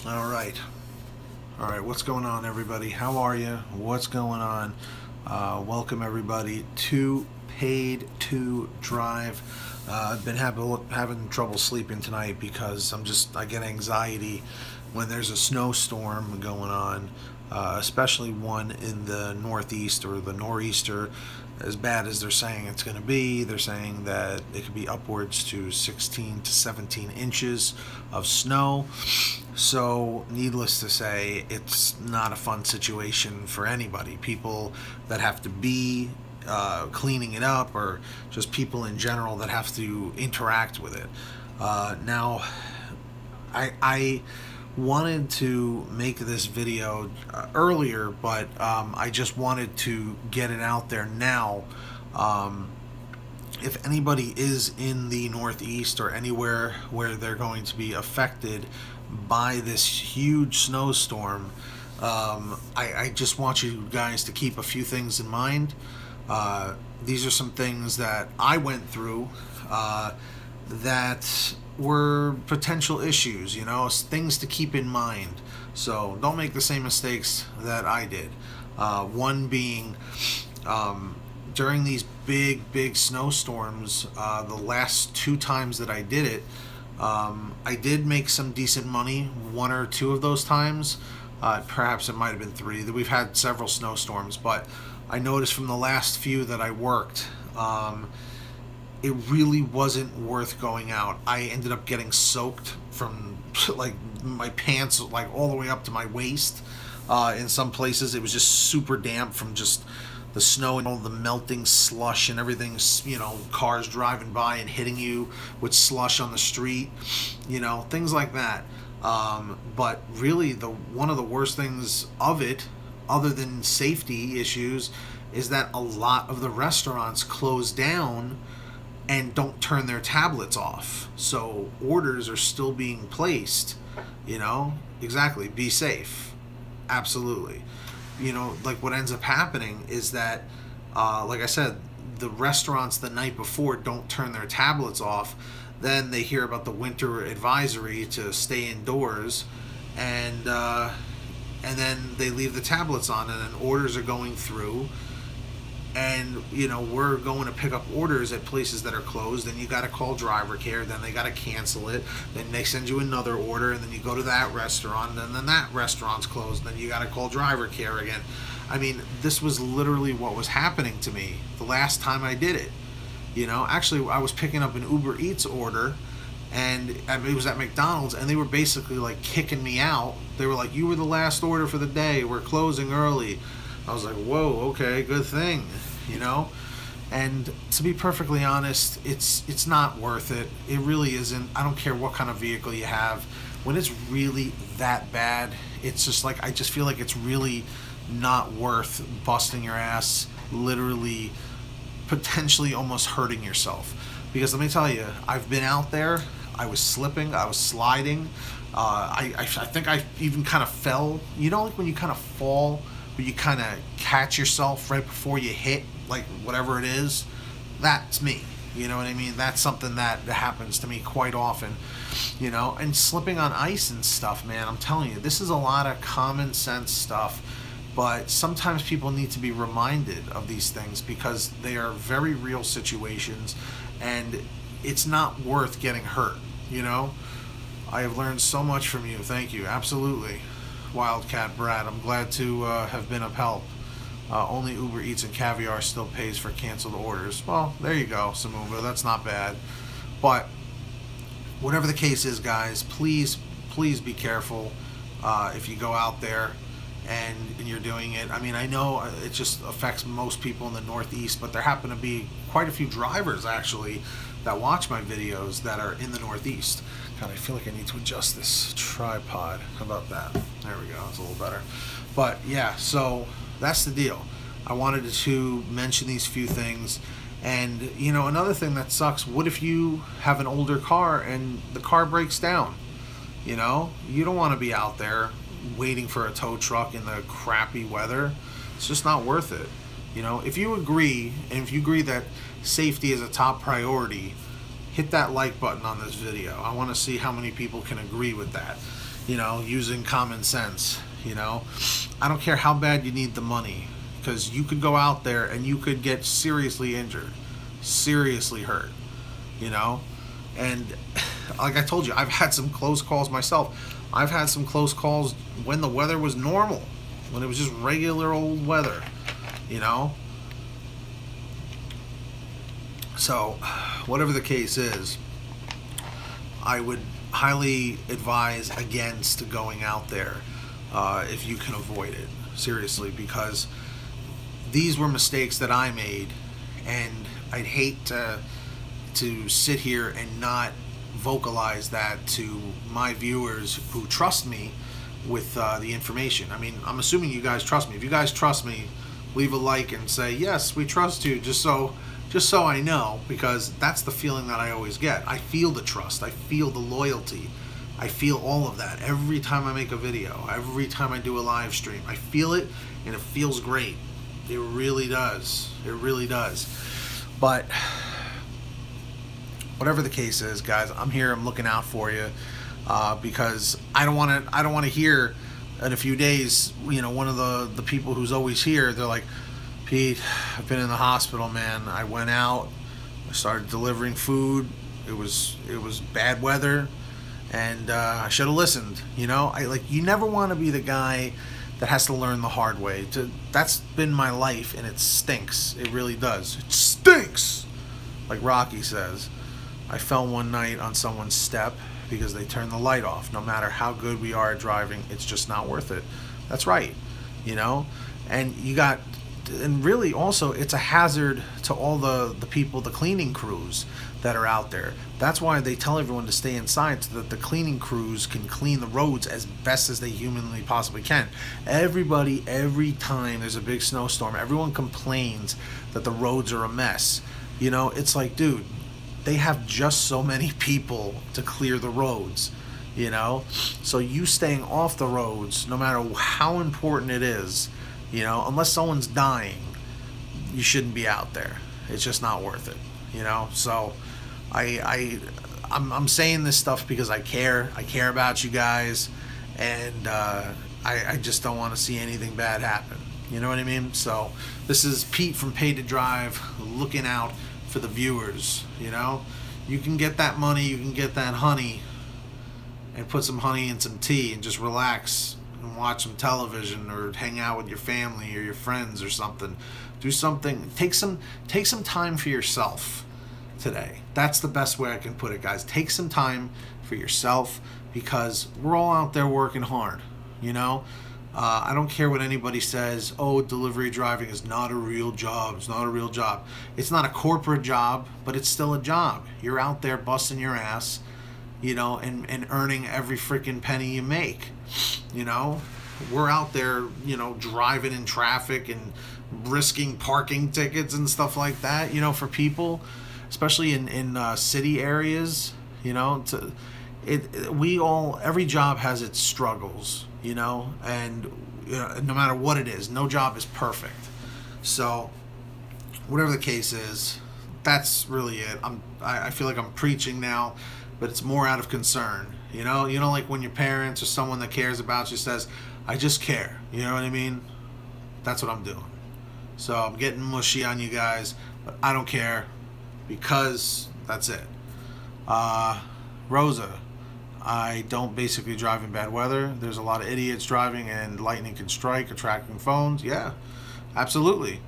All right. All right. What's going on, everybody? How are you? What's going on? Welcome, everybody, to Paid to Drive. I've been having trouble sleeping tonight because I get anxiety when there's a snowstorm going on, especially one in the northeast or the nor'easter. As bad as they're saying it's going to be, they're saying that it could be upwards to 16 to 17 inches of snow. So, needless to say, it's not a fun situation for anybody. People that have to be cleaning it up, or just people in general that have to interact with it. Now, I wanted to make this video earlier, but I just wanted to get it out there now. If anybody is in the Northeast or anywhere where they're going to be affected by this huge snowstorm, I just want you guys to keep a few things in mind. These are some things that I went through that were potential issues, things to keep in mind. So don't make the same mistakes that I did. One being, during these big snowstorms, the last 2 times that I did it, I did make some decent money 1 or 2 of those times. Perhaps it might have been 3. We've had several snowstorms, but I noticed from the last few that I worked, it really wasn't worth going out. I ended up getting soaked from like my pants like all the way up to my waist. In some places it was just super damp from just the snow and all the melting slush and everything, cars driving by and hitting you with slush on the street, things like that. But really one of the worst things of it, other than safety issues, is that a lot of the restaurants close down and don't turn their tablets off. So orders are still being placed, exactly. Be safe. Absolutely. Like what ends up happening is that, like I said, the restaurants the night before don't turn their tablets off. Then they hear about the winter advisory to stay indoors, and then they leave the tablets on, and then orders are going through. And we're going to pick up orders at places that are closed, and you got to call driver care, then they got to cancel it, then they send you another order, and then you go to that restaurant, and then that restaurant's closed, and then you got to call driver care again. I mean, this was literally what was happening to me the last time I did it. Actually, I was picking up an UberEATS order, and it was at McDonald's, and they were basically like kicking me out. They were like, "You were the last order for the day, we're closing early." I was like, whoa, okay, good thing, And to be perfectly honest, it's not worth it. It really isn't. I don't care what kind of vehicle you have. When it's really that bad, it's just like, I just feel like it's really not worth busting your ass, literally, potentially almost hurting yourself. Because let me tell you, I've been out there, I was slipping, I was sliding, I think I even kind of fell. Like when you kind of fall, but you kind of catch yourself right before you hit, like whatever it is. That's me. You know what I mean? That's something that happens to me quite often. And slipping on ice and stuff, man, I'm telling you, this is a lot of common sense stuff. But sometimes people need to be reminded of these things because they are very real situations, and it's not worth getting hurt. I have learned so much from you. Thank you. Absolutely. Wildcat Brad, I'm glad to have been of help. Only Uber Eats and Caviar still pays for canceled orders. Well, there you go, Samuva. That's not bad. But whatever the case is, guys, please be careful if you go out there and you're doing it. I mean, I know it just affects most people in the Northeast, but there happen to be quite a few drivers actually that watch my videos that are in the Northeast. God, I feel like I need to adjust this tripod. How about that? There we go. It's a little better. But yeah, so that's the deal. I wanted to mention these few things. And another thing that sucks, what if you have an older car and the car breaks down? You don't want to be out there waiting for a tow truck in the crappy weather. It's just not worth it. If you agree, and if you agree that safety is a top priority, hit that like button on this video. I want to see how many people can agree with that. you know, using common sense. You know, I don't care how bad you need the money, because you could go out there and you could get seriously injured, seriously hurt, you know. And like I told you, I've had some close calls myself. I've had some close calls when the weather was normal, when it was just regular old weather, you know. So whatever the case is, I would highly advise against going out there if you can avoid it, seriously, because these were mistakes that I made, and I'd hate to sit here and not vocalize that to my viewers who trust me with the information. I mean, I'm assuming you guys trust me. If you guys trust me, leave a like and say, yes, we trust you, just so I know, because that's the feeling that I always get. I feel the trust, I feel the loyalty, I feel all of that every time I make a video, every time I do a live stream. I feel it, and it feels great. It really does. It really does. But whatever the case is, guys, I'm here. I'm looking out for you, because I don't want to hear in a few days, you know, one of the people who's always here, they're like, Pete, I've been in the hospital, man. I went out, I started delivering food. It was bad weather, and I should have listened. You know, you never want to be the guy that has to learn the hard way. That's been my life, and it stinks. It really does. It stinks, like Rocky says. I fell one night on someone's step because they turned the light off. No matter how good we are at driving, it's just not worth it. That's right, you know. And really also, it's a hazard to all the people, the cleaning crews that are out there. That's why they tell everyone to stay inside, so that the cleaning crews can clean the roads as best as they humanly possibly can. Everybody, every time there's a big snowstorm, everyone complains that the roads are a mess. You know, it's like, dude, they have just so many people to clear the roads, you know. So you staying off the roads, no matter how important it is, you know, unless someone's dying, you shouldn't be out there. It's just not worth it, you know. So I'm saying this stuff because I care. I care about you guys, and I just don't want to see anything bad happen. You know what I mean? So this is Pete from Paid to Drive, looking out for the viewers. You know, you can get that money, you can get that honey, and put some honey in some tea and just relax and watch some television, or hang out with your family or your friends or something. Do something. Take some time for yourself today. That's the best way I can put it, guys. Take some time for yourself, because we're all out there working hard, you know. I don't care what anybody says. Oh, delivery driving is not a real job. It's not a real job. It's not a corporate job, but it's still a job. You're out there busting your ass, you know, and earning every freaking penny you make. You know, we're out there, you know, driving in traffic and risking parking tickets and stuff like that, you know, for people, especially in city areas. You know, every job has its struggles, you know, and you know, no matter what it is, no job is perfect. So whatever the case is, that's really it. I feel like I'm preaching now, but it's more out of concern. You know, like when your parents or someone that cares about you says, I just care. You know what I mean? That's what I'm doing. So I'm getting mushy on you guys, but I don't care, because that's it. Rosa, I don't basically drive in bad weather. There's a lot of idiots driving, and lightning can strike, attracting phones. Yeah, absolutely.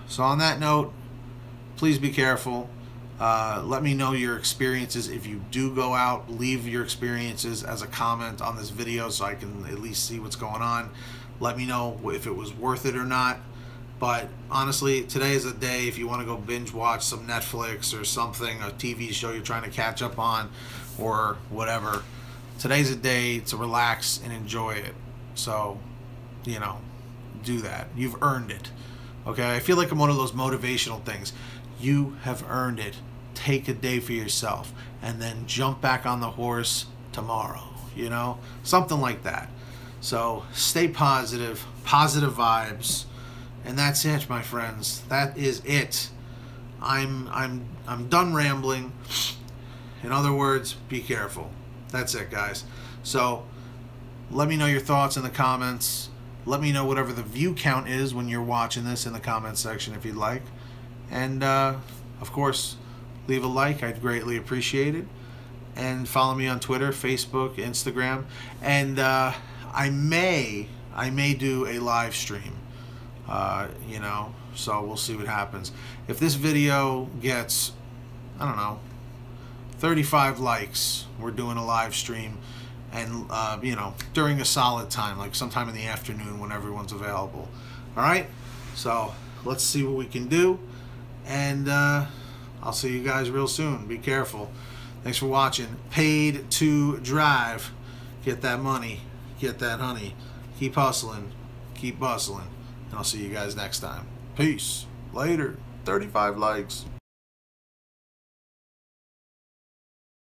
So on that note, please be careful. Let me know your experiences. If you do go out, leave your experiences as a comment on this video, so I can at least see what's going on. Let me know if it was worth it or not. But honestly, today is a day, if you want to go binge watch some Netflix or something, a TV show you're trying to catch up on or whatever, today's a day to relax and enjoy it. So, you know, do that. You've earned it. Okay? I feel like I'm one of those motivational things. You have earned it. Take a day for yourself, and then jump back on the horse tomorrow. You know? Something like that. So stay positive. Positive vibes. And that's it, my friends. That is it. I'm done rambling. In other words, be careful. That's it, guys. So let me know your thoughts in the comments. Let me know whatever the view count is when you're watching this in the comments section if you'd like. And of course, leave a like. I'd greatly appreciate it. And follow me on Twitter, Facebook, Instagram. And I may do a live stream. You know, so we'll see what happens. If this video gets, I don't know, 35 likes, we're doing a live stream, and you know, during a solid time, like sometime in the afternoon when everyone's available. All right, so let's see what we can do, and I'll see you guys real soon. Be careful. Thanks for watching. Paid to drive. Get that money, get that honey. Keep hustling, keep bustling, and I'll see you guys next time. Peace. Later. 35 likes.